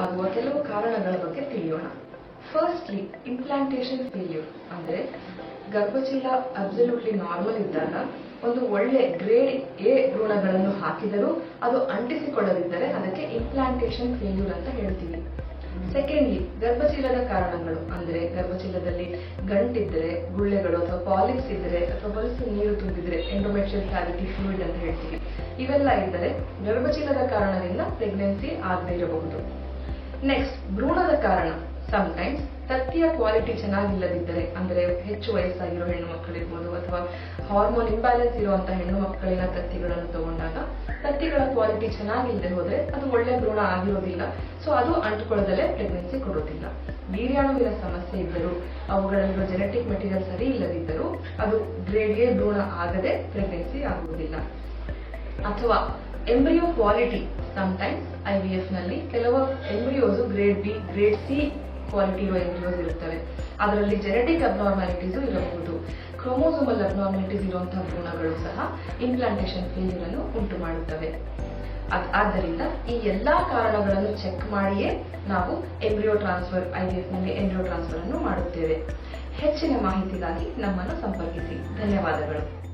ಆಗುವ ಕೆಲವು ಕಾರಣಗಳ ಬಗ್ಗೆ ತಿಳಿಯೋಣ. ಫಸ್ಟ್ಲಿ, ಇಂಪ್ಲಾಂಟೇಶನ್ ಫೇಲ್ಯೂರ್ ಅಂದ್ರೆ ಗರ್ಭಚೀಲ ಅಬ್ಸಲ್ಯೂಟ್ಲಿ ನಾರ್ಮಲ್ ಇದ್ದಾಗ ಒಂದು ಒಳ್ಳೆ ಗ್ರೇಡ್ ಎ ಭ್ರೂಣಗಳನ್ನು ಹಾಕಿದರೂ ಅದು ಅಂಟಿಸಿಕೊಳ್ಳದಿದ್ದರೆ ಅದಕ್ಕೆ ಇಂಪ್ಲಾಂಟೇಶನ್ ಫೇಲ್ಯೂರ್ ಅಂತ ಹೇಳ್ತೀವಿ. ಸೆಕೆಂಡ್ಲಿ, ಗರ್ಭಚೀಲದ ಕಾರಣಗಳು ಅಂದ್ರೆ ಗರ್ಭಚೀಲದಲ್ಲಿ ಗಂಟಿದ್ರೆ, ಗುಳ್ಳೆಗಳು ಅಥವಾ ಪಾಲಿಪ್ಸ್ ಇದ್ದರೆ ಅಥವಾ ಹೊಲಸು ನೀರು ತುಂಬಿದ್ರೆ, ಎಂಡೋಮೆಟ್ರಿಯಲ್ ಕ್ಯಾವಿಟಿ ಫ್ಲೂಯಿಡ್ ಅಂತ ಹೇಳ್ತೀವಿ. ಇವೆಲ್ಲ ಇದ್ದರೆ ಗರ್ಭಚೀಲದ ಕಾರಣದಿಂದ ಪ್ರೆಗ್ನೆನ್ಸಿ ಆಗದೇ ಇರಬಹುದು. ನೆಕ್ಸ್ಟ್, ಭ್ರೂಣದ ಕಾರಣ. ಸಮ್ಟೈಮ್ಸ್ ತತ್ತಿಯ ಕ್ವಾಲಿಟಿ ಚೆನ್ನಾಗಿಲ್ಲದಿದ್ದರೆ, ಅಂದ್ರೆ ಹೆಚ್ಚು ವಯಸ್ಸಾಗಿರೋ ಹೆಣ್ಣು ಮಕ್ಕಳಿರ್ಬೋದು ಅಥವಾ ಹಾರ್ಮೋನ್ ಇಂಬ್ಯಾಲೆನ್ಸ್ ಇರುವಂತಹ ಹೆಣ್ಣು ಮಕ್ಕಳಿನ ತತ್ತಿಗಳನ್ನು ತಗೊಂಡಾಗ ತತ್ತಿಗಳ ಕ್ವಾಲಿಟಿ ಚೆನ್ನಾಗಿಲ್ಲದೆ ಹೋದ್ರೆ ಅದು ಒಳ್ಳೆ ಭ್ರೂಣ ಆಗಿರೋದಿಲ್ಲ. ಸೊ ಅದು ಅಂಟುಕೊಳ್ಳದಲ್ಲೇ ಪ್ರೆಗ್ನೆನ್ಸಿ ಕೊಡೋದಿಲ್ಲ. ವೀರ್ಯಾಣುವಿನ ಸಮಸ್ಯೆ ಇದ್ದರೂ, ಅವುಗಳಲ್ಲಿರುವ ಜೆನೆಟಿಕ್ ಮೆಟೀರಿಯಲ್ ಸರಿ ಇಲ್ಲದಿದ್ದರೂ ಅದು ಗ್ರೇಡ್ ಎ ಭ್ರೂಣ ಆಗದೆ ಪ್ರೆಗ್ನೆನ್ಸಿ ಆಗುವುದಿಲ್ಲ. ಅಥವಾ ಎಂಬ್ರಿಯೋ ಕ್ವಾಲಿಟಿ. ಸಮ್ಟೈಮ್ಸ್ IVF ನಲ್ಲಿ ಕೆಲವು embryos grade B, grade C quality ಇರುವ ಎಂಬ್ರಿಯೋಸ್ ಇರುತ್ತವೆ. ಅದರಲ್ಲಿ ಜೆನೆಟಿಕ್ ಅಬ್ನಾರ್ಮಾಲಿಟೀಸ್ ಇರಬಹುದು. ಕ್ರೋಮೋಸೋಮಲ್ ಅಬ್ನಾರ್ಮಾಲಿಟೀಸ್ ಇರುವಂತಹ ಭ್ರೂಣಗಳು ಸಹ ಇಂಪ್ಲಾಂಟೇಶನ್ ಫೇಲ್ಯೂರ್ ಅನ್ನು ಉಂಟು ಮಾಡುತ್ತವೆ. ಆದ್ದರಿಂದ ಈ ಎಲ್ಲಾ ಕಾರಣಗಳನ್ನು ಚೆಕ್ ಮಾಡಿಯೇ ನಾವು ಎಂಬ್ರಿಯೋ ಟ್ರಾನ್ಸ್ಫರ್, IVF ನಲ್ಲಿ ಎಂಬ್ರಿಯೋ ಟ್ರಾನ್ಸ್ಫರ್ ಅನ್ನು ಮಾಡುತ್ತೇವೆ. ಹೆಚ್ಚಿನ ಮಾಹಿತಿಗಾಗಿ ನಮ್ಮನ್ನು ಸಂಪರ್ಕಿಸಿ. ಧನ್ಯವಾದಗಳು.